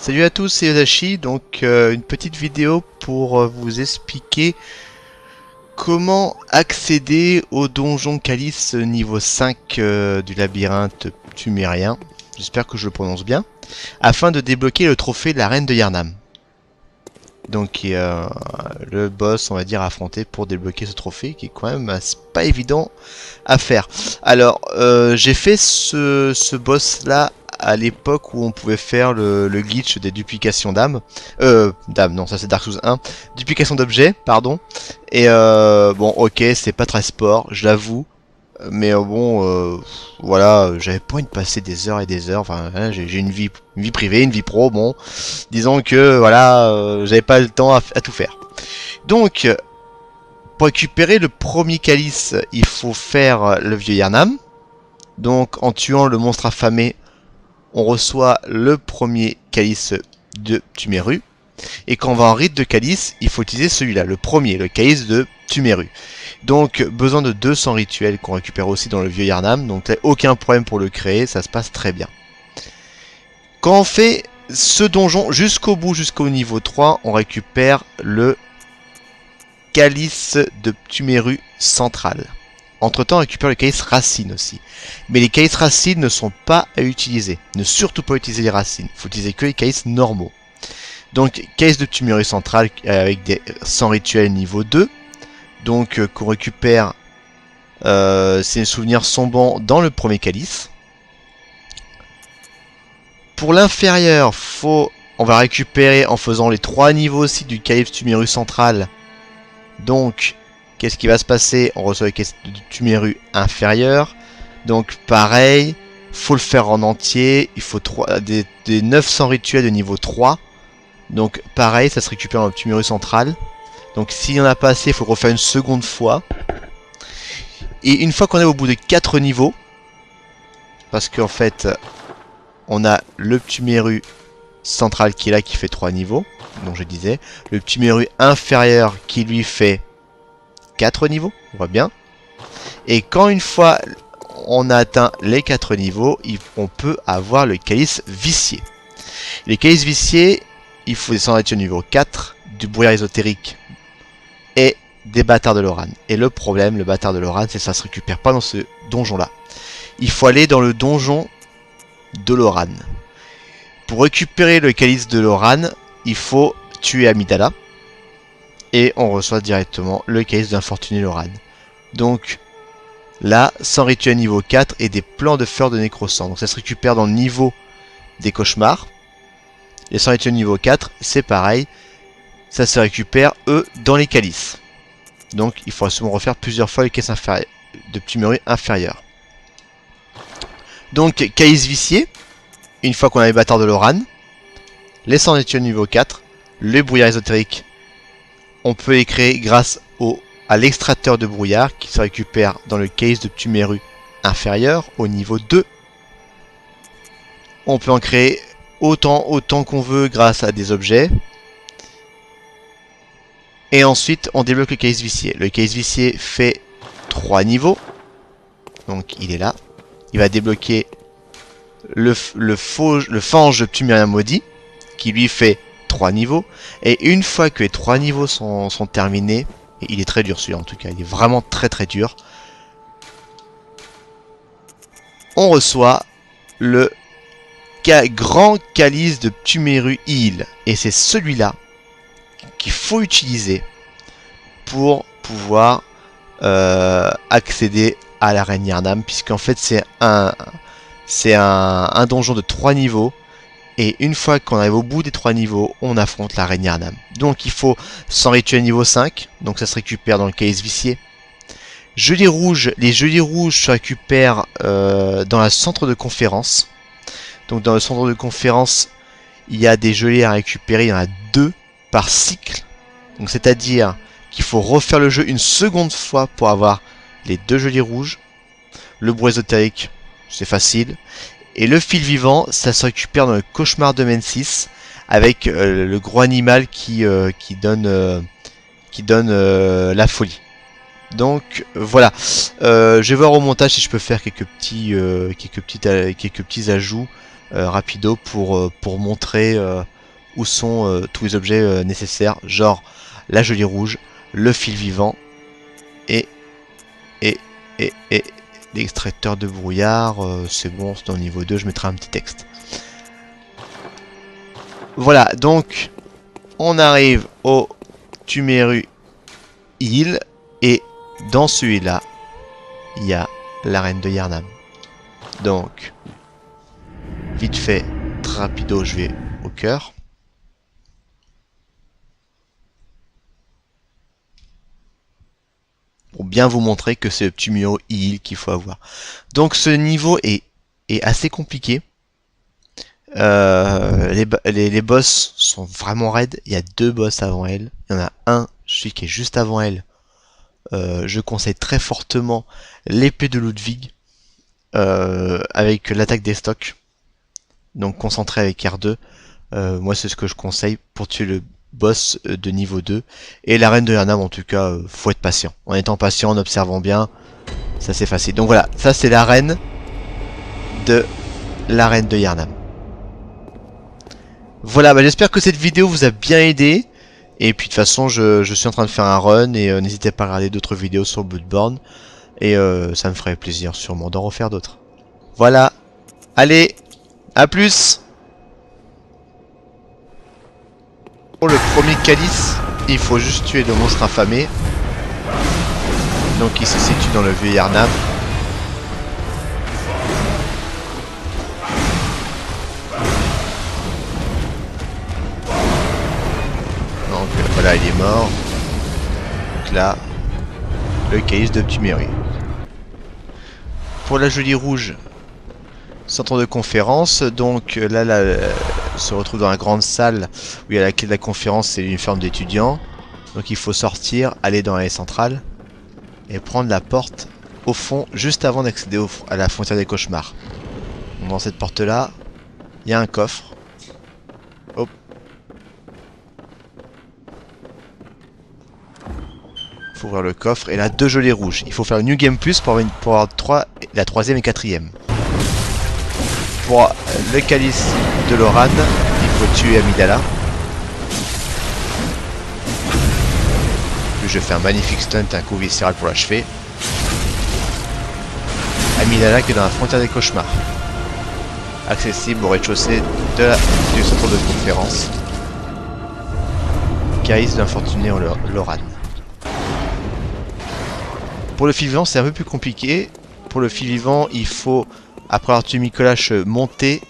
Salut à tous, c'est Yodashi, donc une petite vidéo pour vous expliquer comment accéder au donjon Calice niveau 5 du labyrinthe Tumérien, j'espère que je le prononce bien, afin de débloquer le trophée de la reine de Yharnam. Donc le boss, on va dire, à affronter pour débloquer ce trophée qui est quand même pas évident à faire. Alors j'ai fait ce boss là à l'époque où on pouvait faire le glitch des duplications d'âmes. D'âmes, non, ça c'est Dark Souls 1. Duplication d'objets, pardon. Et bon, ok, c'est pas très sport, je l'avoue. Mais bon, voilà, j'avais pas envie de passer des heures et des heures. Enfin, hein, j'ai une vie privée, une vie pro. Bon, disons que voilà, j'avais pas le temps à tout faire. Donc, pour récupérer le premier calice, il faut faire le vieux Yharnam. Donc, en tuant le monstre affamé, on reçoit le premier calice de Tumeru. Et quand on va en rite de calice, il faut utiliser celui-là, le premier, le calice de Tumeru. Donc besoin de 200 rituels qu'on récupère aussi dans le vieux Yharnam. Donc là, aucun problème pour le créer, ça se passe très bien. Quand on fait ce donjon jusqu'au bout, jusqu'au niveau 3, on récupère le calice de Tumeru central. Entre temps, on récupère le calice racine aussi. Mais les calices racines ne sont pas à utiliser. Ne surtout pas utiliser les racines. Il faut utiliser que les calices normaux. Donc, calice de Tumeru central avec des 100 rituels niveau 2. Donc, qu'on récupère, c'est un souvenir sombant dans le premier calice. Pour l'inférieur, on va récupérer en faisant les 3 niveaux aussi du calice Tumeru central. Donc, qu'est-ce qui va se passer? On reçoit le calice de Tumeru inférieur. Donc, pareil, faut le faire en entier. Il faut des 900 rituels de niveau 3. Donc, pareil, ça se récupère dans le Tumeru central. Donc s'il n'y en a pas assez, il faut le refaire une seconde fois. Et une fois qu'on est au bout de 4 niveaux, parce qu'en fait, on a le Tumeru central qui est là, qui fait 3 niveaux, donc je disais. Le Tumeru inférieur qui lui fait 4 niveaux, on voit bien. Et quand une fois on a atteint les 4 niveaux, on peut avoir le calice vicié. Les calices viciés, il faut descendre au niveau 4, du brouillard ésotérique et des bâtards de Loran. Et le problème, le bâtard de Loran, c'est que ça se récupère pas dans ce donjon-là. Il faut aller dans le donjon de Loran. Pour récupérer le calice de Loran, il faut tuer Amidala. Et on reçoit directement le calice d'infortuné Loran. Donc là, 100 rituels niveau 4 et des plans de fleurs de nécrosang. Donc ça se récupère dans le niveau des cauchemars. Les 100 rituels niveau 4, c'est pareil. Ça se récupère, eux, dans les calices. Donc, il faudra souvent refaire plusieurs fois les caisses de Tumeru inférieur. Donc, calice vicié. Une fois qu'on a les bâtards de Loran. Les 100 rituels niveau 4. Le brouillard ésotérique. On peut les créer grâce à l'extracteur de brouillard qui se récupère dans le calice de Tumeru inférieur au niveau 2. On peut en créer autant qu'on veut grâce à des objets. Et ensuite, on débloque le calice vicié. Le calice vicié fait 3 niveaux. Donc, il est là. Il va débloquer le fange de Tumérien maudit, qui lui fait 3 niveaux. Et une fois que les 3 niveaux sont terminés, et il est très dur celui-là en tout cas, il est vraiment très dur, on reçoit le grand calice de Tumeru Heal. Et c'est celui-là qu'il faut utiliser pour pouvoir accéder à la reine Yharnam, puisqu'en fait c'est un donjon de 3 niveaux, et une fois qu'on arrive au bout des 3 niveaux, on affronte la reine Yharnam. Donc il faut 100 rituels niveau 5, donc ça se récupère dans le calice vicié. Gelées rouges, les gelées rouges se récupèrent dans le centre de conférence. Donc dans le centre de conférence, il y a des gelées à récupérer, il y en a 2 par cycle. Donc c'est-à-dire qu'il faut refaire le jeu une seconde fois pour avoir les 2 gelées rouges. Le brouillard ésotérique, c'est facile. Et le fil vivant, ça se récupère dans le cauchemar de Mensis avec le gros animal qui donne la folie. Donc voilà, je vais voir au montage si je peux faire quelques petits ajouts rapido pour montrer où sont tous les objets nécessaires, genre la jolie rouge, le fil vivant et l'extracteur de brouillard. C'est bon, c'est au niveau 2, je mettrai un petit texte. Voilà, donc on arrive au Tumeru Hill et dans celui-là, il y a l'arène de Yharnam. Donc, vite fait, très rapido, je vais au cœur. Pour bien vous montrer que c'est le Tumeru Hill qu'il faut avoir. Donc ce niveau est assez compliqué. Les boss sont vraiment raides. Il y a 2 boss avant elle. Il y en a un, celui qui est juste avant elle. Je conseille très fortement l'épée de Ludwig avec l'attaque des stocks. Donc concentré avec R2. Moi c'est ce que je conseille pour tuer le boss de niveau 2. Et l'arène de Yharnam en tout cas, faut être patient. En étant patient, en observant bien, ça c'est facile. Donc voilà, ça c'est l'arène de Yharnam. Voilà, bah, j'espère que cette vidéo vous a bien aidé. Et puis de toute façon, je suis en train de faire un run et n'hésitez pas à regarder d'autres vidéos sur Bloodborne. Et ça me ferait plaisir sûrement d'en refaire d'autres. Voilà, allez, à plus. Pour le premier calice, il faut juste tuer le monstre affamé. Donc il se situe dans le vieux Yharnam. Donc voilà, il est mort. Donc là, le calice de Tumeru. Pour la jolie rouge, centre de conférence. Donc là, se retrouve dans la grande salle où il y a la clé de la conférence, c'est l'uniforme d'étudiant. Donc il faut sortir, aller dans l'allée centrale et prendre la porte au fond, juste avant d'accéder à la frontière des cauchemars. Donc, dans cette porte là, il y a un coffre. Hop. Il faut ouvrir le coffre et là 2 jolies rouges. Il faut faire une New Game Plus pour avoir la 3ème et 4ème. Pour le calice de Loran, il faut tuer Amygdala. Puis je fais un magnifique stunt, un coup viscéral pour l'achever. Amygdala qui est dans la frontière des cauchemars. Accessible au rez-de-chaussée du centre de conférence. Calice de l'infortuné Loran. Pour le fil vivant, c'est un peu plus compliqué. Pour le fil vivant, il faut, après avoir tué Micolash, monter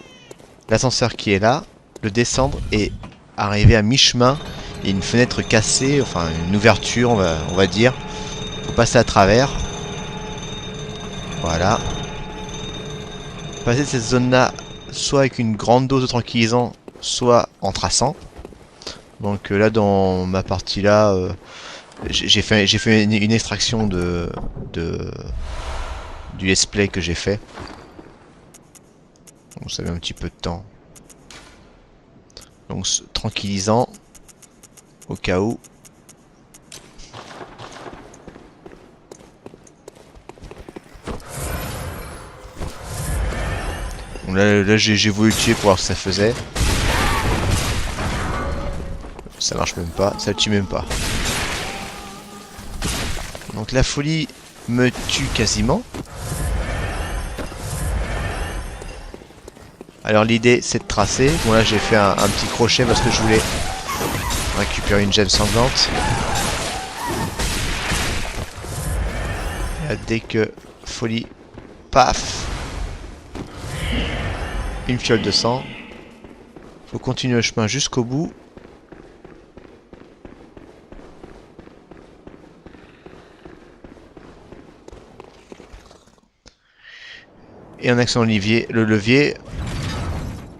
l'ascenseur qui est là, le descendre et arriver à mi-chemin. Il y a une fenêtre cassée, enfin une ouverture, on va dire. Il faut passer à travers. Voilà. Passer cette zone-là, soit avec une grande dose de tranquillisant, soit en traçant. Donc là, dans ma partie là, j'ai fait une extraction du let's play que j'ai fait. Donc ça met un petit peu de temps. Donc tranquillisant au cas où. Donc là j'ai voulu le tuer pour voir ce que ça faisait. Ça marche même pas, ça le tue même pas. Donc la folie me tue quasiment. Alors l'idée c'est de tracer. Bon là j'ai fait un petit crochet parce que je voulais récupérer une gemme sanglante. Et là, dès que folie, paf, une fiole de sang. Faut continuer le chemin jusqu'au bout. Et en action le levier,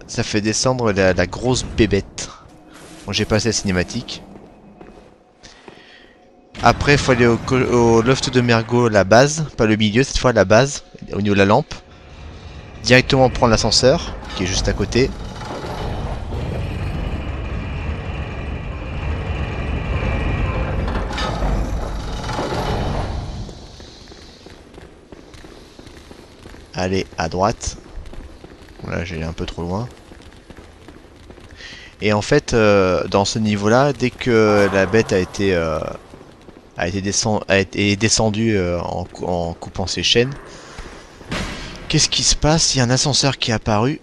ça fait descendre la grosse bébête. Bon, j'ai passé la cinématique. Après, il faut aller au loft de Mergot, la base, pas le milieu, cette fois la base, au niveau de la lampe. Directement prendre l'ascenseur, qui est juste à côté. Aller à droite. Voilà, j'ai un peu trop loin. Et en fait, dans ce niveau-là, dès que la bête a été descendue en coupant ses chaînes, qu'est-ce qui se passe? Il y a un ascenseur qui est apparu.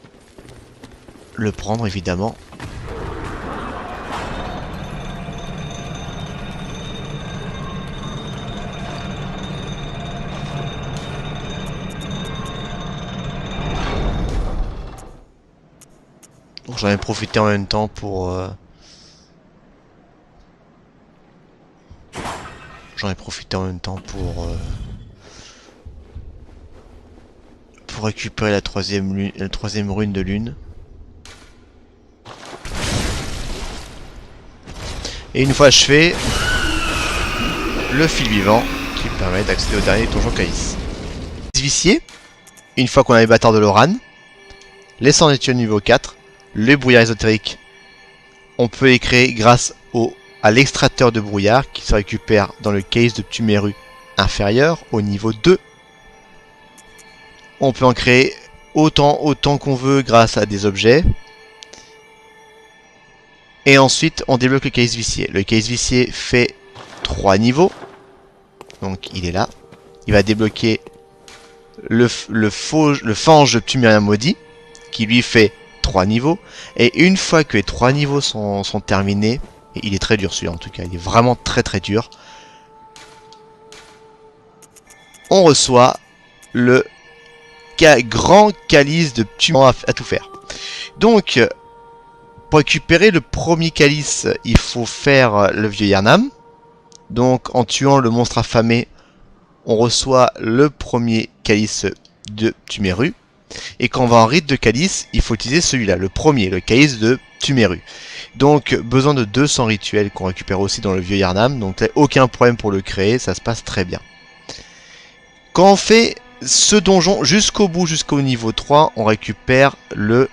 Le prendre évidemment. Donc j'en ai profité en même temps pour pour récupérer la troisième rune de lune. Et une fois achevé, le fil vivant qui permet d'accéder au dernier donjon Calice. Vicié, une fois qu'on a les bâtards de Loran, les Sanditueux niveau 4, le brouillard ésotérique, on peut les créer grâce à l'extracteur de brouillard qui se récupère dans le case de Ptumeru inférieur au niveau 2. On peut en créer autant qu'on veut grâce à des objets. Et ensuite on débloque le case vicié. Le case vicié fait 3 niveaux. Donc il est là. Il va débloquer le fange de Ptumérien maudit qui lui fait 3 niveaux. Et une fois que les 3 niveaux sont terminés, et il est très dur celui-là en tout cas, il est vraiment très dur, on reçoit le grand calice de Ptumérien à tout faire. Donc pour récupérer le premier calice, il faut faire le vieux Yharnam. Donc en tuant le monstre affamé, on reçoit le premier calice de Ptumeru. Et quand on va en rite de calice, il faut utiliser celui-là, le premier, le calice de Ptumeru. Donc besoin de 200 rituels qu'on récupère aussi dans le vieux Yharnam. Donc là, aucun problème pour le créer, ça se passe très bien. Quand on fait ce donjon jusqu'au bout, jusqu'au niveau 3, on récupère le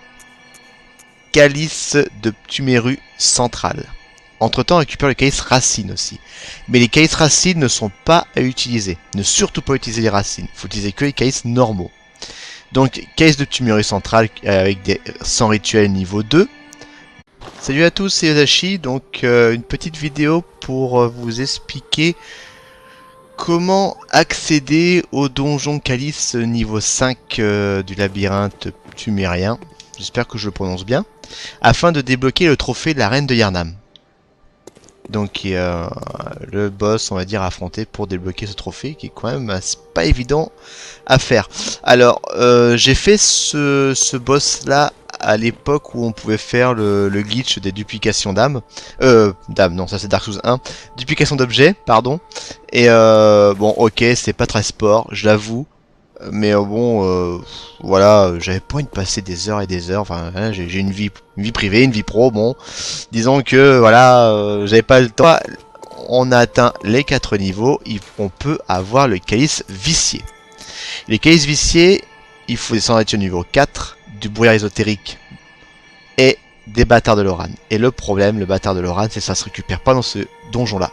calice de Ptumeru central. Entre temps, on récupère le calice racine aussi. Mais les calices racines ne sont pas à utiliser. Ne surtout pas utiliser les racines. Il faut utiliser que les calices normaux. Donc, calice de Ptumeru central avec des 100 rituels niveau 2. Salut à tous, c'est Yodachi. Donc, une petite vidéo pour vous expliquer comment accéder au donjon calice niveau 5 du labyrinthe ptumérien. J'espère que je le prononce bien. Afin de débloquer le trophée de la reine de Yharnam. Donc le boss, on va dire, à affronter pour débloquer ce trophée qui est quand même pas évident à faire. Alors j'ai fait ce boss là à l'époque où on pouvait faire le glitch des duplications d'âmes. D'âmes, non, ça c'est Dark Souls 1. Duplication d'objets, pardon. Et bon, ok, c'est pas très sport, je l'avoue. Mais bon, voilà, j'avais pas envie de passer des heures et des heures. Enfin, hein, j'ai une vie privée, une vie pro. Bon, disons que voilà, j'avais pas le temps. On a atteint les 4 niveaux. On peut avoir le calice vicié. Les calices viciés, il faut descendre au niveau 4, du brouillard ésotérique et des bâtards de Loran. Et le problème, le bâtard de Loran, c'est que ça se récupère pas dans ce donjon-là.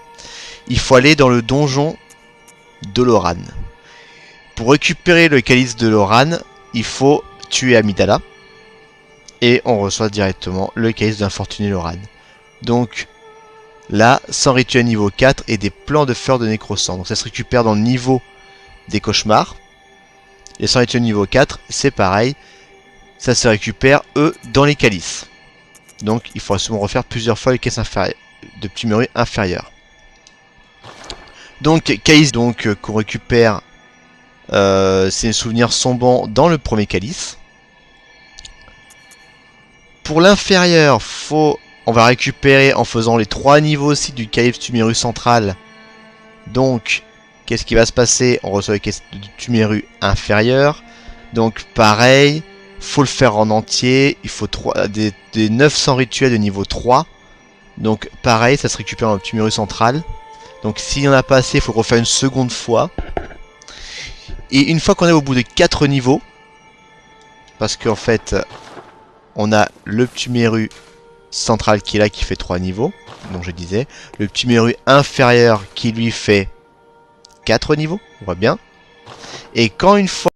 Il faut aller dans le donjon de Loran. Pour récupérer le calice de Loran, il faut tuer Amidala. Et on reçoit directement le calice d'infortuné Loran. Donc là, 100 rituels niveau 4 et des plans de fleurs de nécrosang. Donc ça se récupère dans le niveau des cauchemars. Les 100 rituels niveau 4, c'est pareil. Ça se récupère, eux, dans les calices. Donc il faudra souvent refaire plusieurs fois les caisses inférieures, de Ptumeru inférieur. Donc calice qu'on récupère. C'est un souvenir sombant dans le premier calice. Pour l'inférieur, on va récupérer en faisant les 3 niveaux aussi du calice Ptumeru central. Donc, qu'est-ce qui va se passer? On reçoit le calice de Ptumeru inférieur. Donc, pareil, faut le faire en entier. Il faut des 900 rituels de niveau 3. Donc, pareil, ça se récupère dans le Ptumeru central. Donc, s'il n'y en a pas assez, il faut le refaire une seconde fois. Et une fois qu'on est au bout de 4 niveaux, parce qu'en fait, on a le Ptumeru central qui est là, qui fait 3 niveaux, donc je disais, le Ptumeru inférieur qui lui fait 4 niveaux, on voit bien. Et quand une fois